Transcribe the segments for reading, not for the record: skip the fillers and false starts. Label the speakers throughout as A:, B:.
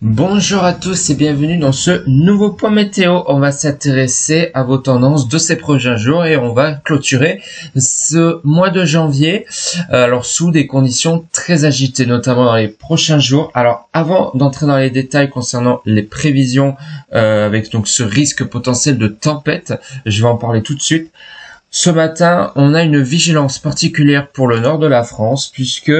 A: Bonjour à tous et bienvenue dans ce nouveau point météo. On va s'intéresser à vos tendances de ces prochains jours et on va clôturer ce mois de janvier alors sous des conditions très agitées, notamment dans les prochains jours. Alors avant d'entrer dans les détails concernant les prévisions avec donc ce risque potentiel de tempête, je vais en parler tout de suite. Ce matin, on a une vigilance particulière pour le nord de la France puisque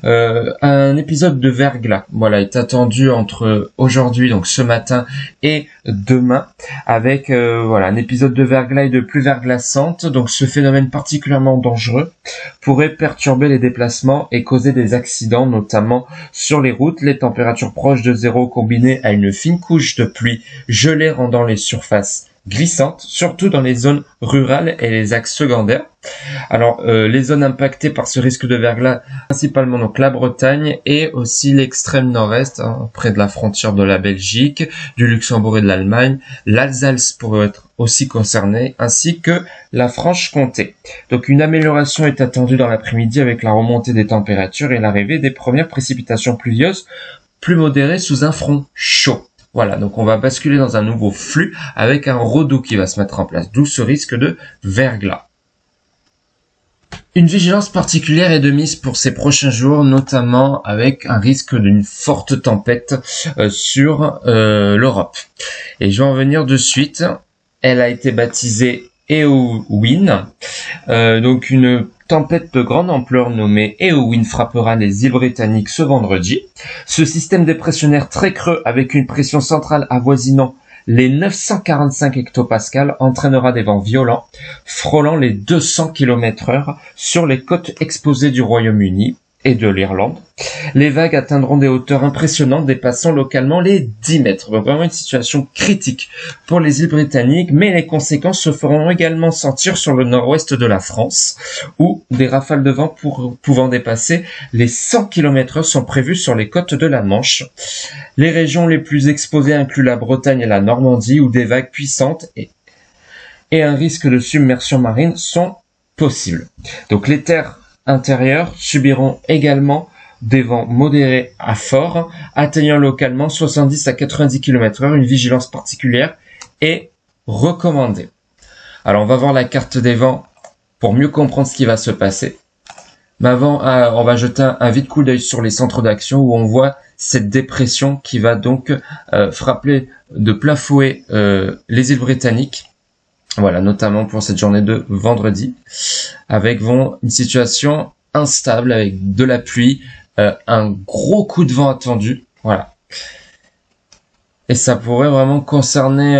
A: un épisode de verglas, est attendu entre aujourd'hui, donc ce matin, et demain, avec un épisode de verglas et de pluie verglaçante. Donc ce phénomène particulièrement dangereux pourrait perturber les déplacements et causer des accidents, notamment sur les routes. Les températures proches de zéro combinées à une fine couche de pluie gelée rendant les surfaces glissante, surtout dans les zones rurales et les axes secondaires. Alors, les zones impactées par ce risque de verglas, principalement donc la Bretagne et aussi l'extrême nord-est, près de la frontière de la Belgique, du Luxembourg et de l'Allemagne. L'Alsace pourrait être aussi concernée, ainsi que la Franche-Comté. Donc, une amélioration est attendue dans l'après-midi avec la remontée des températures et l'arrivée des premières précipitations pluvieuses plus modérées sous un front chaud. Voilà, donc on va basculer dans un nouveau flux avec un redoux qui va se mettre en place, d'où ce risque de verglas. Une vigilance particulière est de mise pour ces prochains jours, notamment avec un risque d'une forte tempête sur l'Europe. Et je vais en venir de suite. Elle a été baptisée Éowyn, donc une tempête de grande ampleur nommée Éowyn frappera les îles britanniques ce vendredi. Ce système dépressionnaire très creux avec une pression centrale avoisinant les 945 hectopascales entraînera des vents violents frôlant les 200 km/h sur les côtes exposées du Royaume-Uni et de l'Irlande. Les vagues atteindront des hauteurs impressionnantes dépassant localement les 10 mètres. Donc vraiment une situation critique pour les îles britanniques, mais les conséquences se feront également sentir sur le nord-ouest de la France, où des rafales de vent pouvant dépasser les 100 km/h sont prévues sur les côtes de la Manche. Les régions les plus exposées incluent la Bretagne et la Normandie, où des vagues puissantes et un risque de submersion marine sont possibles. Donc les terres intérieures subiront également des vents modérés à forts, atteignant localement 70 à 90 km/h. Une vigilance particulière est recommandée. Alors on va voir la carte des vents pour mieux comprendre ce qui va se passer. Mais avant, on va jeter un vite coup d'œil sur les centres d'action où on voit cette dépression qui va donc frapper de plein fouet les îles britanniques. Voilà, notamment pour cette journée de vendredi, avec une situation instable, avec de la pluie, un gros coup de vent attendu, voilà. Et ça pourrait vraiment concerner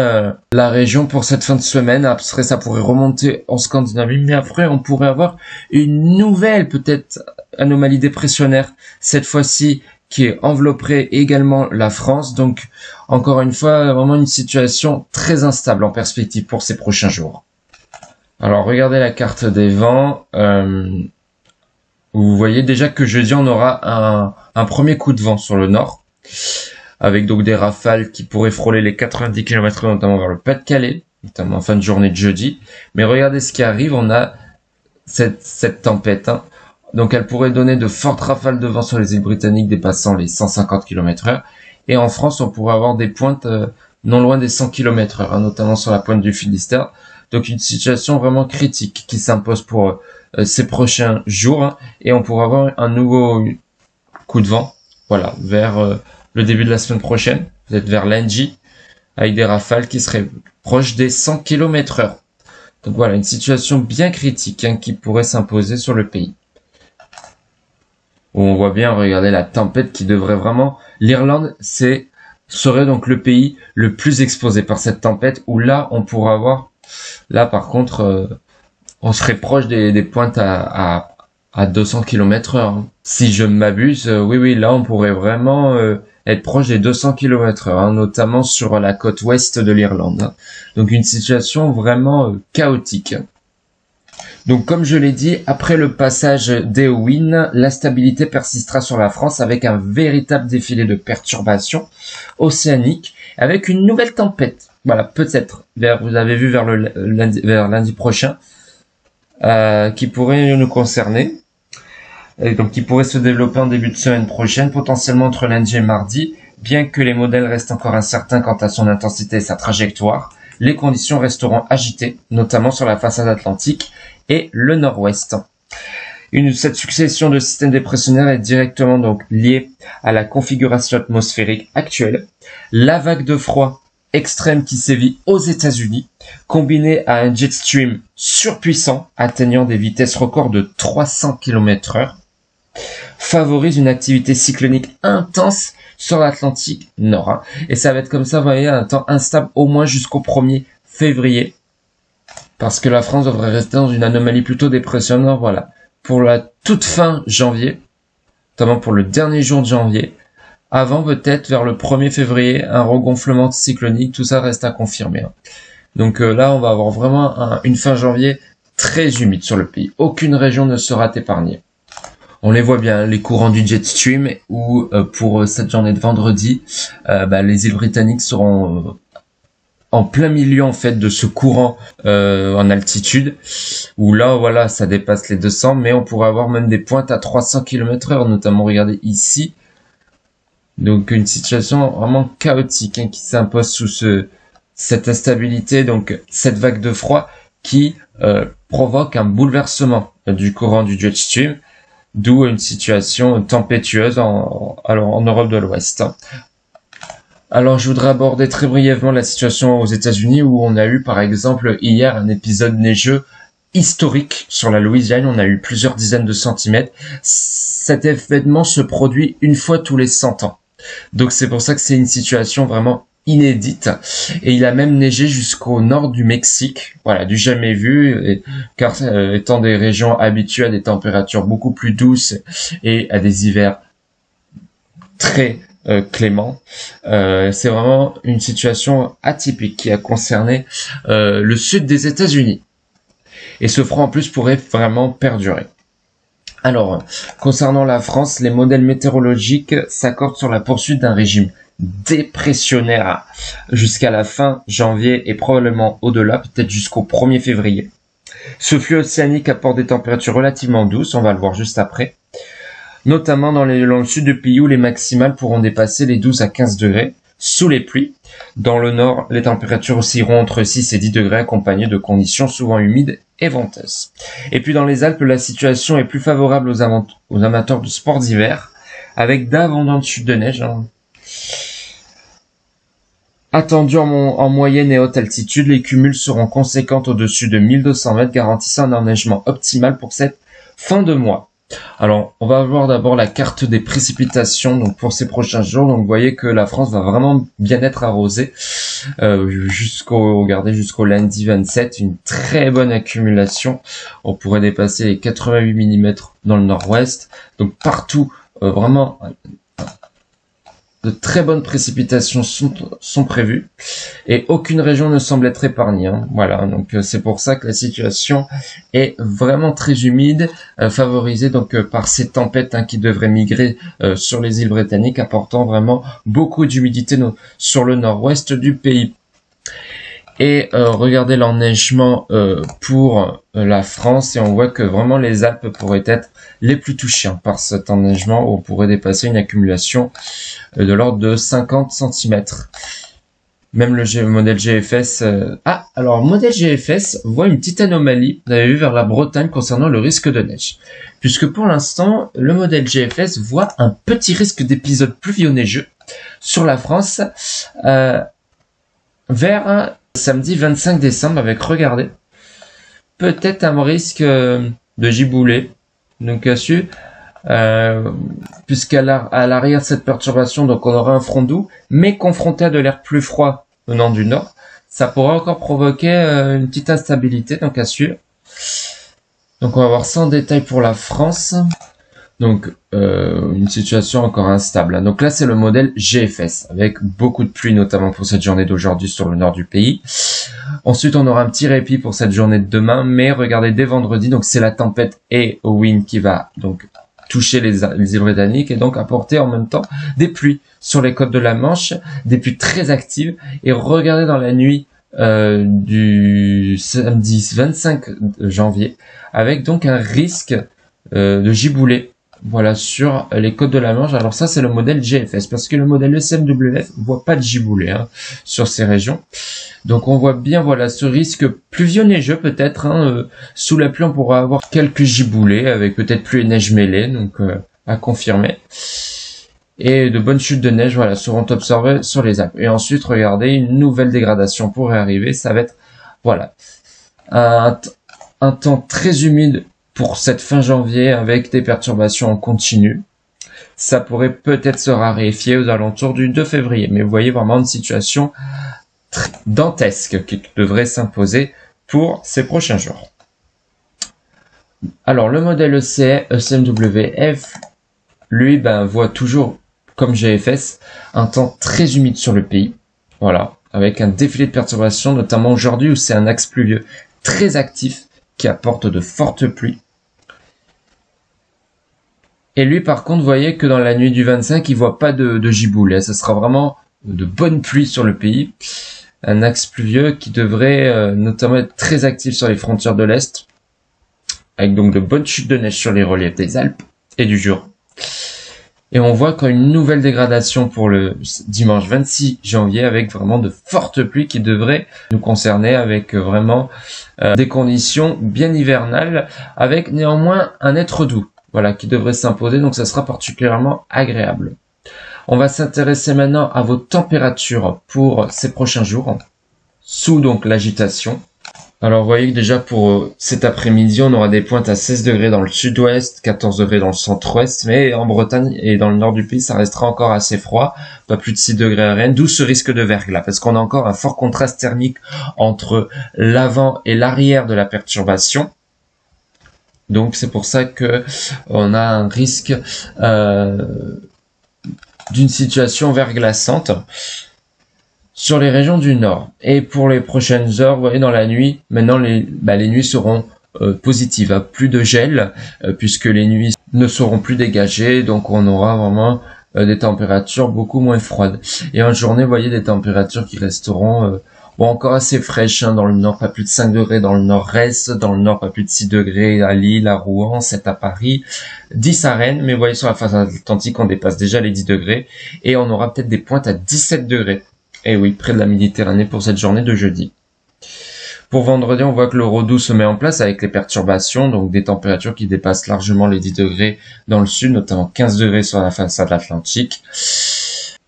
A: la région pour cette fin de semaine. Après, ça pourrait remonter en Scandinavie, mais après, on pourrait avoir une nouvelle, peut-être, anomalie dépressionnaire, cette fois-ci, qui envelopperait également la France. Donc, encore une fois, vraiment une situation très instable en perspective pour ces prochains jours. Alors, regardez la carte des vents. Vous voyez déjà que jeudi, on aura un premier coup de vent sur le nord, avec donc des rafales qui pourraient frôler les 90 km/h, notamment vers le Pas-de-Calais, notamment en fin de journée de jeudi. Mais regardez ce qui arrive, on a cette tempête, Donc elle pourrait donner de fortes rafales de vent sur les îles britanniques dépassant les 150 km/h. Et en France, on pourrait avoir des pointes non loin des 100 km/h, notamment sur la pointe du Finistère. Donc une situation vraiment critique qui s'impose pour ces prochains jours. Et on pourrait avoir un nouveau coup de vent, vers le début de la semaine prochaine, peut-être vers lundi, avec des rafales qui seraient proches des 100 km/h. Donc voilà, une situation bien critique qui pourrait s'imposer sur le pays. Où on voit bien, regardez la tempête qui devrait vraiment... L'Irlande serait donc le pays le plus exposé par cette tempête, où là, on pourra avoir... Là, par contre, on serait proche des pointes à 200 km/h. Si je m'abuse, oui, là, on pourrait vraiment être proche des 200 km/h, notamment sur la côte ouest de l'Irlande. Donc, une situation vraiment chaotique. Donc comme je l'ai dit, après le passage d'Éowyn, la stabilité persistera sur la France avec un véritable défilé de perturbations océaniques, avec une nouvelle tempête. Voilà, peut-être, vous l'avez vu vers lundi prochain, qui pourrait nous concerner. Et donc qui pourrait se développer en début de semaine prochaine, potentiellement entre lundi et mardi, bien que les modèles restent encore incertains quant à son intensité et sa trajectoire, les conditions resteront agitées, notamment sur la façade atlantique et le nord-ouest. Cette succession de systèmes dépressionnaires est directement donc liée à la configuration atmosphérique actuelle. La vague de froid extrême qui sévit aux États-Unis, combinée à un jet stream surpuissant atteignant des vitesses records de 300 km/h, favorise une activité cyclonique intense sur l'Atlantique Nord. Et ça va être comme ça, vous voyez, un temps instable au moins jusqu'au 1er février, parce que la France devrait rester dans une anomalie plutôt dépressionnante, voilà. Pour la toute fin janvier, notamment pour le dernier jour de janvier, avant peut-être vers le 1er février, un regonflement cyclonique, tout ça reste à confirmer. Donc là, on va avoir vraiment une fin janvier très humide sur le pays. Aucune région ne sera épargnée. On les voit bien, les courants du jet stream, où pour cette journée de vendredi, les îles britanniques seront en plein milieu en fait de ce courant en altitude, où là voilà ça dépasse les 200, mais on pourrait avoir même des pointes à 300 km/h, notamment regardez ici. Donc une situation vraiment chaotique qui s'impose sous cette instabilité, donc cette vague de froid qui provoque un bouleversement du courant du jet stream, d'où une situation tempétueuse en Europe de l'Ouest. Alors, je voudrais aborder très brièvement la situation aux États-Unis où on a eu, par exemple, hier un épisode neigeux historique sur la Louisiane. On a eu plusieurs dizaines de centimètres. Cet événement se produit une fois tous les 100 ans. Donc, c'est pour ça que c'est une situation vraiment inédite. Et il a même neigé jusqu'au nord du Mexique. Voilà, du jamais vu, car étant des régions habituées à des températures beaucoup plus douces et à des hivers très clément. C'est vraiment une situation atypique qui a concerné le sud des États-Unis. Et ce froid en plus pourrait vraiment perdurer. Alors, concernant la France, les modèles météorologiques s'accordent sur la poursuite d'un régime dépressionnaire jusqu'à la fin janvier et probablement au-delà, peut-être jusqu'au 1er février. Ce flux océanique apporte des températures relativement douces, on va le voir juste après, notamment dans le sud du pays où les maximales pourront dépasser les 12 à 15 degrés sous les pluies. Dans le nord, les températures oscilleront entre 6 et 10 degrés accompagnées de conditions souvent humides et venteuses. Et puis dans les Alpes, la situation est plus favorable aux amateurs de sports d'hiver, avec d'abondantes chutes de neige attendues en moyenne et haute altitude. Les cumuls seront conséquents au-dessus de 1200 mètres, garantissant un enneigement optimal pour cette fin de mois. Alors, on va voir d'abord la carte des précipitations donc pour ces prochains jours. Donc, vous voyez que la France va vraiment bien être arrosée jusqu'au lundi 27. Une très bonne accumulation. On pourrait dépasser les 88 mm dans le nord-ouest. Donc, partout, vraiment, de très bonnes précipitations sont prévues et aucune région ne semble être épargnée. Voilà, donc c'est pour ça que la situation est vraiment très humide, favorisée donc par ces tempêtes qui devraient migrer sur les îles britanniques, apportant vraiment beaucoup d'humidité sur le nord-ouest du pays. Et regardez l'enneigement pour la France et on voit que vraiment les Alpes pourraient être les plus touchées par cet enneigement où on pourrait dépasser une accumulation de l'ordre de 50 cm. Même le modèle GFS... alors modèle GFS voit une petite anomalie, vous avez vu, vers la Bretagne concernant le risque de neige. Puisque pour l'instant, le modèle GFS voit un petit risque d'épisode pluvio-neigeux sur la France vers samedi 25 décembre avec, regardez, peut-être un risque de giboulée, donc puisqu'à l'arrière de cette perturbation, donc on aura un front doux, mais confronté à de l'air plus froid venant du nord, ça pourrait encore provoquer une petite instabilité, donc à suivre. Donc on va voir ça en détail pour la France. Donc une situation encore instable. Donc là c'est le modèle GFS avec beaucoup de pluie notamment pour cette journée d'aujourd'hui sur le nord du pays. Ensuite on aura un petit répit pour cette journée de demain, mais regardez dès vendredi, donc c'est la tempête Eowyn qui va donc toucher les îles britanniques et donc apporter en même temps des pluies sur les côtes de la Manche, des pluies très actives. Et regardez dans la nuit du samedi 25 janvier avec donc un risque de giboulée voilà, sur les côtes de la Manche. Alors ça, c'est le modèle GFS, parce que le modèle ECMWF voit pas de giboulée sur ces régions. Donc on voit bien, voilà, ce risque pluvieux neigeux peut-être. Sous la pluie, on pourra avoir quelques giboulées avec peut-être pluie et neige mêlée, donc à confirmer. Et de bonnes chutes de neige, voilà, seront observées sur les Alpes. Et ensuite, regardez, une nouvelle dégradation pourrait arriver. Ça va être, voilà, un temps très humide pour cette fin janvier avec des perturbations en continu. Ça pourrait peut-être se raréfier aux alentours du 2 février. Mais vous voyez vraiment une situation dantesque qui devrait s'imposer pour ces prochains jours. Alors, le modèle ECMWF, lui, voit toujours, comme GFS, un temps très humide sur le pays. Voilà, avec un défilé de perturbations, notamment aujourd'hui où c'est un axe pluvieux très actif qui apporte de fortes pluies. Et lui, par contre, vous voyez que dans la nuit du 25, il voit pas de giboulée. Ce sera vraiment de bonnes pluies sur le pays. Un axe pluvieux qui devrait notamment être très actif sur les frontières de l'Est, avec donc de bonnes chutes de neige sur les reliefs des Alpes et du Jura. Et on voit quand une nouvelle dégradation pour le dimanche 26 janvier avec vraiment de fortes pluies qui devraient nous concerner avec vraiment des conditions bien hivernales avec néanmoins un être doux, voilà, qui devrait s'imposer, donc ça sera particulièrement agréable. On va s'intéresser maintenant à vos températures pour ces prochains jours, sous donc l'agitation. Alors vous voyez que déjà pour cet après-midi, on aura des pointes à 16 degrés dans le sud-ouest, 14 degrés dans le centre-ouest, mais en Bretagne et dans le nord du pays, ça restera encore assez froid, pas plus de 6 degrés à Rennes, d'où ce risque de verglas, parce qu'on a encore un fort contraste thermique entre l'avant et l'arrière de la perturbation. Donc c'est pour ça que on a un risque d'une situation verglaçante sur les régions du nord. Et pour les prochaines heures, vous voyez, dans la nuit, maintenant les nuits seront positives, plus de gel, puisque les nuits ne seront plus dégagées, donc on aura vraiment des températures beaucoup moins froides. Et en journée, vous voyez, des températures qui resteront encore assez fraîches, dans le nord, pas plus de 5 degrés dans le nord-est, dans le nord, pas plus de 6 degrés à Lille, à Rouen, 7 à Paris, 10 à Rennes, mais vous voyez, sur la façade atlantique, on dépasse déjà les 10 degrés, et on aura peut-être des pointes à 17 degrés. Et oui, près de la Méditerranée pour cette journée de jeudi. Pour vendredi, on voit que le redout se met en place avec les perturbations, donc des températures qui dépassent largement les 10 degrés dans le sud, notamment 15 degrés sur la façade atlantique.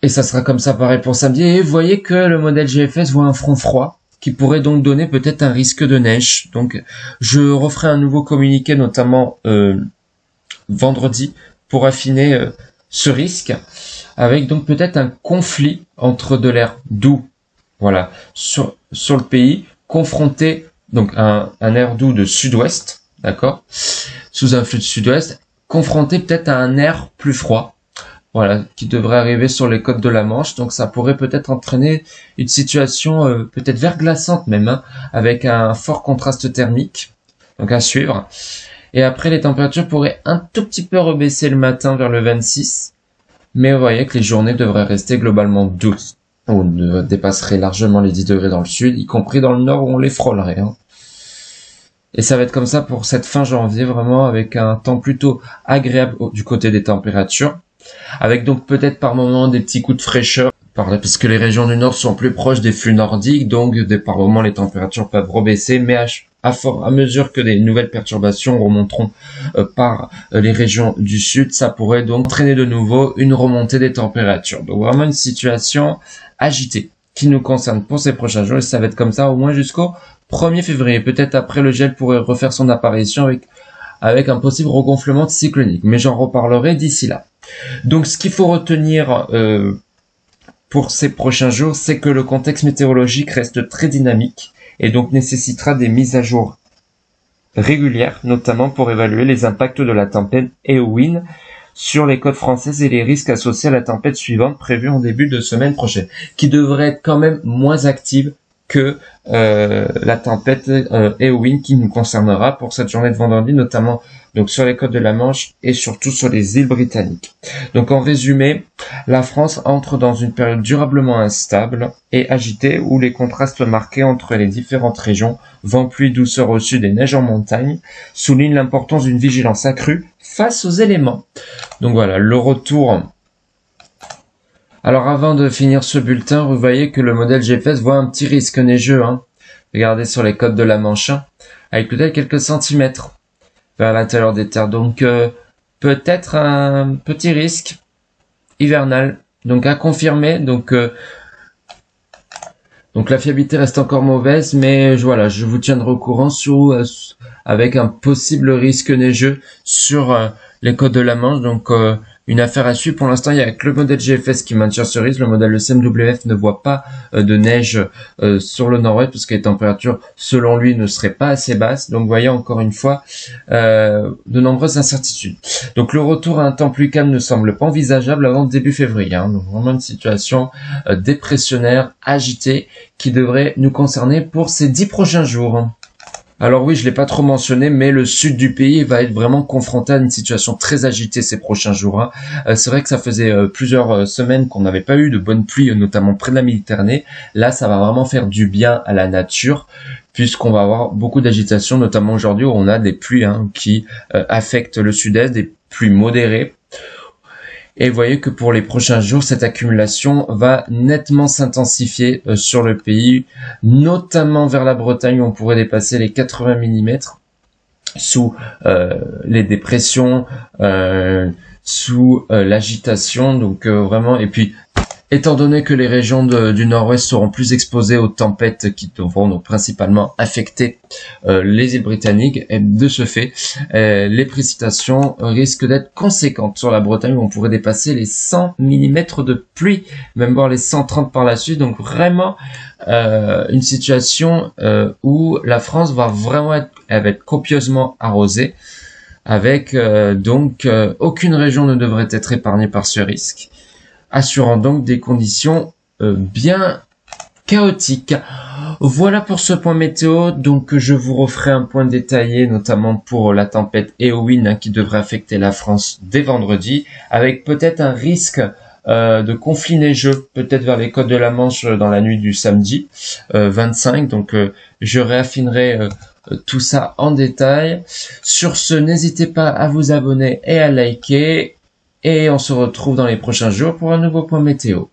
A: Et ça sera comme ça pareil pour samedi. Et vous voyez que le modèle GFS voit un front froid qui pourrait donc donner peut-être un risque de neige. Donc je referai un nouveau communiqué, notamment vendredi, pour affiner ce risque, avec donc peut-être un conflit entre de l'air doux, voilà, sur le pays, confronté donc à un air doux de sud-ouest, d'accord, sous un flux de sud-ouest, confronté peut-être à un air plus froid, voilà, qui devrait arriver sur les côtes de la Manche. Donc ça pourrait peut-être entraîner une situation peut-être verglaçante même, avec un fort contraste thermique, donc à suivre. Et après, les températures pourraient un tout petit peu rebaisser le matin vers le 26, mais vous voyez que les journées devraient rester globalement douces. On dépasserait largement les 10 degrés dans le sud, y compris dans le nord où on les frôlerait. Et ça va être comme ça pour cette fin janvier, vraiment avec un temps plutôt agréable du côté des températures, avec donc peut-être par moments des petits coups de fraîcheur, puisque les régions du nord sont plus proches des flux nordiques, donc par moments les températures peuvent rebaisser, mais à mesure que des nouvelles perturbations remonteront par les régions du sud, ça pourrait donc entraîner de nouveau une remontée des températures. Donc vraiment une situation agitée qui nous concerne pour ces prochains jours, et ça va être comme ça au moins jusqu'au 1er février. Peut-être après, le gel pourrait refaire son apparition avec un possible regonflement cyclonique, mais j'en reparlerai d'ici là. Donc ce qu'il faut retenir pour ces prochains jours, c'est que le contexte météorologique reste très dynamique et donc nécessitera des mises à jour régulières, notamment pour évaluer les impacts de la tempête Éowyn sur les côtes françaises et les risques associés à la tempête suivante prévue en début de semaine prochaine, qui devrait être quand même moins active que la tempête Éowyn qui nous concernera pour cette journée de vendredi, notamment donc sur les côtes de la Manche et surtout sur les îles britanniques. Donc en résumé, la France entre dans une période durablement instable et agitée où les contrastes marqués entre les différentes régions, vent, pluie, douceur au sud et neige en montagne, soulignent l'importance d'une vigilance accrue face aux éléments. Donc voilà, le retour. Alors avant de finir ce bulletin, vous voyez que le modèle GPS voit un petit risque neigeux. Regardez sur les côtes de la Manche, avec peut-être quelques centimètres vers l'intérieur des terres. Donc peut-être un petit risque hivernal. Donc à confirmer. Donc la fiabilité reste encore mauvaise, mais voilà, je vous tiendrai au courant avec un possible risque neigeux sur les côtes de la Manche. Donc une affaire à suivre. Pour l'instant, il y a que le modèle GFS qui maintient ce risque. Le modèle CMWF ne voit pas de neige sur le nord-ouest parce que les températures, selon lui, ne seraient pas assez basses. Donc, vous voyez encore une fois de nombreuses incertitudes. Donc, le retour à un temps plus calme ne semble pas envisageable avant début février. Donc, vraiment une situation dépressionnaire, agitée, qui devrait nous concerner pour ces 10 prochains jours. Alors oui, je l'ai pas trop mentionné, mais le sud du pays va être vraiment confronté à une situation très agitée ces prochains jours. C'est vrai que ça faisait plusieurs semaines qu'on n'avait pas eu de bonnes pluies, notamment près de la Méditerranée. Là, ça va vraiment faire du bien à la nature, puisqu'on va avoir beaucoup d'agitation, notamment aujourd'hui où on a des pluies qui affectent le sud-est, des pluies modérées. Et vous voyez que pour les prochains jours, cette accumulation va nettement s'intensifier sur le pays, notamment vers la Bretagne où on pourrait dépasser les 80 mm sous les dépressions, sous l'agitation. Donc vraiment, et puis étant donné que les régions du nord-ouest seront plus exposées aux tempêtes qui devront donc principalement affecter les îles britanniques, et de ce fait, les précipitations risquent d'être conséquentes sur la Bretagne où on pourrait dépasser les 100 mm de pluie, même voir les 130 par la suite. Donc vraiment une situation où la France va vraiment être copieusement arrosée, avec donc aucune région ne devrait être épargnée par ce risque, assurant donc des conditions bien chaotiques. Voilà pour ce point météo. Donc je vous referai un point détaillé, notamment pour la tempête Éowyn qui devrait affecter la France dès vendredi, avec peut-être un risque de conflit neigeux, peut-être vers les côtes de la Manche dans la nuit du samedi 25. Donc je réaffinerai tout ça en détail. Sur ce, n'hésitez pas à vous abonner et à liker. Et on se retrouve dans les prochains jours pour un nouveau point météo.